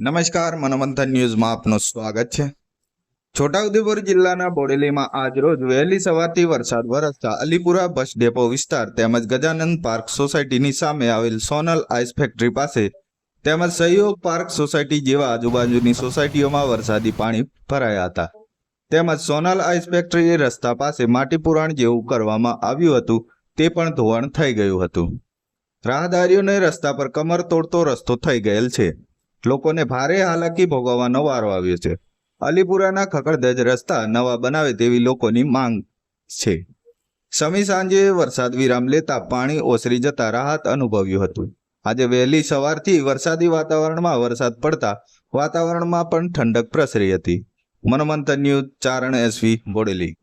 નમસ્કાર, મનોમંથન ન્યૂઝમાં આપનું સ્વાગત છે। છોટાઉદેપુર જિલ્લાના બોડેલીમાં આજરોજ વહેલી સવારથી વરસાદ વરસતા અલીપુરા બસ ડેપો વિસ્તાર તેમજ ગજાનંદ પાર્ક સોસાયટીની સામે આવેલ સોનલ આઈસ ફેક્ટરી પાસે તેમજ સહયોગ પાર્ક સોસાયટી જેવા આજુબાજુની સોસાયટીઓમાં વરસાદી પાણી ભરાયા હતા। તેમજ સોનલ આઈસ ફેક્ટરી રસ્તા પાસે માટી પુરાણ જેવું કરવામાં આવ્યું હતું, તે પણ ધોવાણ થઈ ગયું હતું। રાહદારીઓને રસ્તા પર કમર તોડતો રસ્તો થઈ ગયેલ છે। લોકોને ભારે હાલાકી ભોગવવાનો વારો આવ્યો છે। અલીપુરાના ખખડધજ રસ્તા નવા બનાવે તેવી લોકોની માંગ છે। સમી સાંજે વરસાદ વિરામ લેતા પાણી ઓસરી જતા રાહત અનુભવ્યું હતું। આજે વહેલી સવારથી વરસાદી વાતાવરણમાં વરસાદ પડતા વાતાવરણમાં પણ ઠંડક પ્રસરી હતી। મનોમંથન ન્યૂઝ, ચારણ એસવી, બોડેલી।